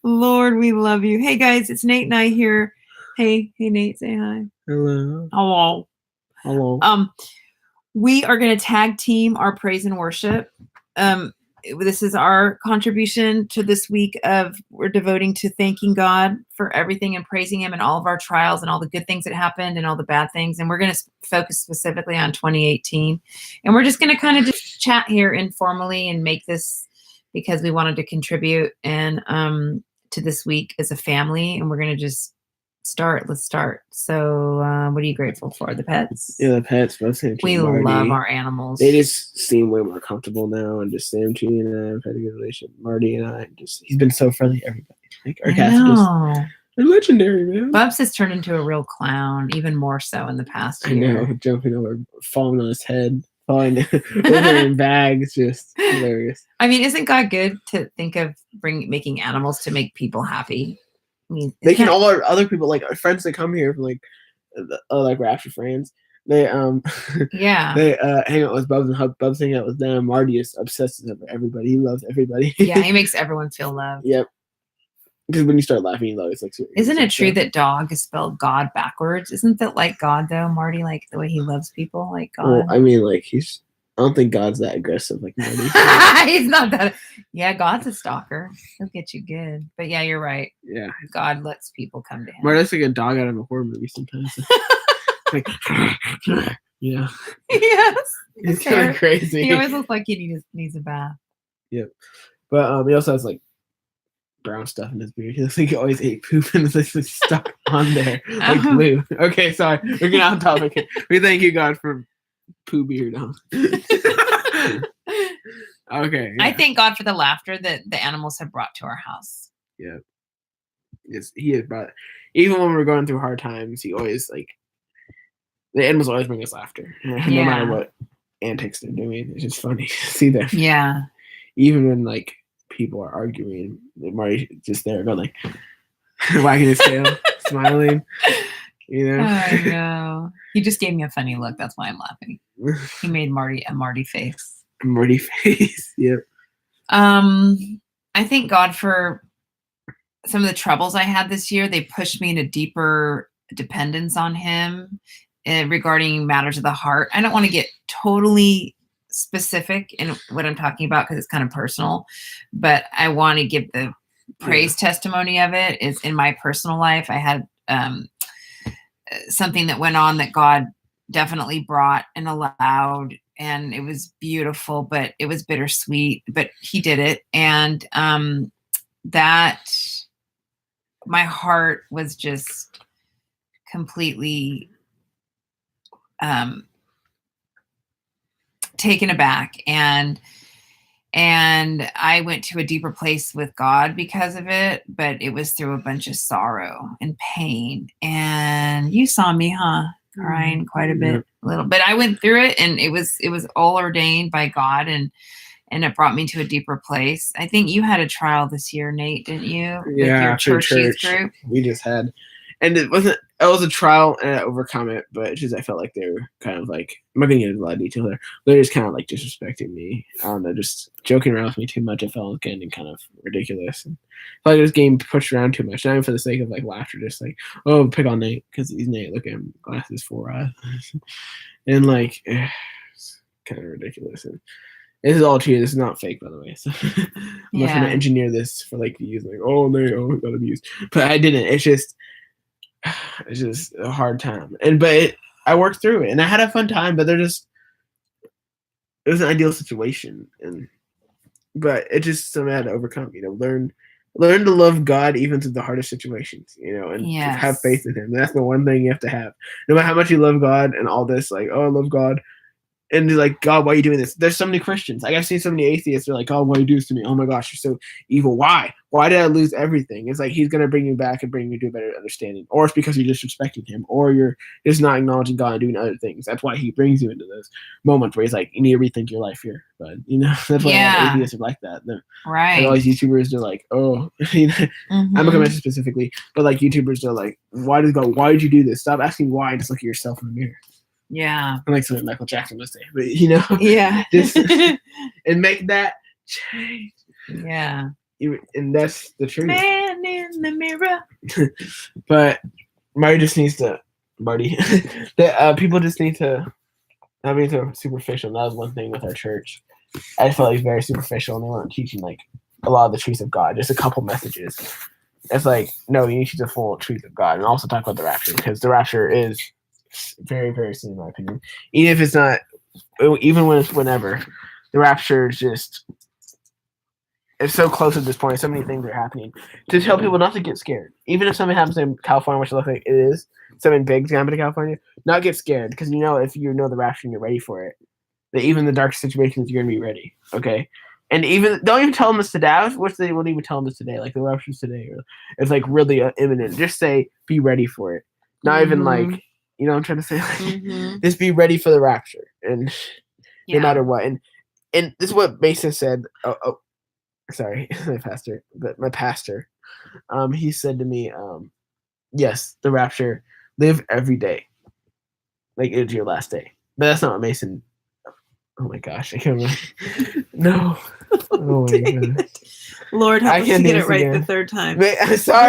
Lord, we love you. Hey guys, it's Nate and I here. Hey Nate, say hi. Hello. Hello. Hello. We are going to tag team our praise and worship. This is our contribution to this week we're devoting to thanking God for everything and praising him and all of our trials and all the good things that happened and all the bad things. And we're going to focus specifically on 2018. And we're just going to kind of just chat here informally and make this because we wanted to contribute and to this week as a family. And we're going to just let's start. So what are you grateful for? The pets? Yeah, the pets, mostly We Marty. love our animals. They just seem way more comfortable now, and just Sam, T, and I have had a good relationship. Marty and I, he's been so friendly to everybody. Like, our cats are just they're legendary, man. Bubs has turned into a real clown, even more so in the past year. I know, jumping over, falling on his head, falling over in bags, just hilarious. I mean, isn't God good to think of making animals to make people happy? I mean, they can all our other people, like our friends that come here from like Rapture friends. They yeah, they hang out with Bubs and Bubs hang out with them. Marty is obsessed with everybody. He loves everybody. Yeah, he makes everyone feel loved. Yep. Because when you start laughing, you always like. Isn't it true that dog is spelled God backwards? Isn't that like God though, Marty? Like the way he loves people, like God. Well, I mean, like I don't think God's that aggressive like Marty. He's not that. Yeah, God's a stalker. He'll get you good. But yeah, you're right. Yeah. God lets people come to him. Marty's like a dog out of a horror movie sometimes. Like, yeah. Yes. He's kind of crazy. He always looks like he needs a bath. Yep. But he also has like brown stuff in his beard. He looks like he always ate poop and it's like stuck on there like glue. Okay, sorry. We're getting off topic. We thank you, God, for poo beard on. Okay. Yeah. I thank God for the laughter that the animals have brought to our house. Yeah. Yes, he has brought. Even when we're going through hard times, he always the animals always bring us laughter, no matter what antics they're doing. It's just funny to see them. Yeah. Even when like people are arguing, Marty's just there, going like wagging his tail, smiling. You know. I know. He just gave me a funny look. That's why I'm laughing. He made Marty a Marty face. Marty face. Yep. I thank God for some of the troubles I had this year. They pushed me into deeper dependence on him regarding matters of the heart. I don't want to get totally specific in what I'm talking about because it's kind of personal, but I want to give the praise testimony of it. Is in my personal life. I had something that went on that God definitely brought and allowed, and it was beautiful, but it was bittersweet, but he did it. And that my heart was just completely taken aback, and I went to a deeper place with God because of it, but it was through a bunch of sorrow and pain. And you saw me, huh? Crying quite a bit, a little, but I went through it, and it was all ordained by God, and it brought me to a deeper place. I think you had a trial this year, Nate, didn't you? Yeah, with your church group. We just had, and it was a trial, and I overcome it, but it's just I felt like they were kind of like, I'm not gonna get into a lot of detail there. They're just kind of like disrespecting me. I don't know, just joking around with me too much. I felt getting kind of ridiculous, and I felt like I was getting pushed around too much. Not even for the sake of like laughter, just like, oh, pick on Nate because he's Nate. Look at him, glasses, 4 eyes, and like, it's kind of ridiculous. And this is all true. This is not fake, by the way. So I'm not trying to engineer this for like use like, oh, Nate, oh, got abused, but I didn't. It's just a hard time, I worked through it, and I had a fun time. But it was an ideal situation, but it just something I had to overcome. Learn to love God even through the hardest situations. And have faith in Him. That's the one thing you have to have. No matter how much you love God and all this, like, oh, I love God. And like, God, why are you doing this? There's so many Christians. Like, I've seen so many atheists. They're like, God, why do you do this to me? Oh my gosh, you're so evil. Why? Why did I lose everything? It's like He's gonna bring you back and bring you to a better understanding. Or it's because you're disrespecting Him, or you're just not acknowledging God and doing other things. That's why He brings you into those moments where He's like, you need to rethink your life here. But that's why atheists are like that. Right. And all these YouTubers, they're like, oh, I'm not gonna mention specifically, but like YouTubers are like, why did you do this? Stop asking why and just look at yourself in the mirror. Yeah. I like something Michael Jackson would say, but just and make that change. Yeah. And that's the truth. Man in the mirror. But Marty just needs to people just need to not be so superficial. That was one thing with our church. I felt like very superficial, and they weren't teaching like a lot of the truth of God. Just a couple messages. It's like, no, you need to teach the full truth of God, and also talk about the rapture, because the rapture is very, very soon, in my opinion. Even if it's not, even when it's whenever, the rapture is just. It's so close at this point. So many things are happening. To tell people not to get scared. Even if something happens in California, which it looks like it is, something big's happening in California, not get scared. Because if you know the rapture and you're ready for it, that even the dark situations, you're going to be ready. Okay? And don't even tell them this today. I wish they wouldn't even tell them this today. Like, the rapture's today. Or it's, like, really imminent. Just say, be ready for it. Not even, like, you know what I'm trying to say? Like, just be ready for the rapture. And no matter what. And this is what Mason said. Sorry, my pastor, he said to me, yes, the rapture, live every day like it's your last day. But that's not what Mason. Oh my gosh, I can't remember. No. Oh my gosh. Lord, help us to get it right again. the third time. Sorry.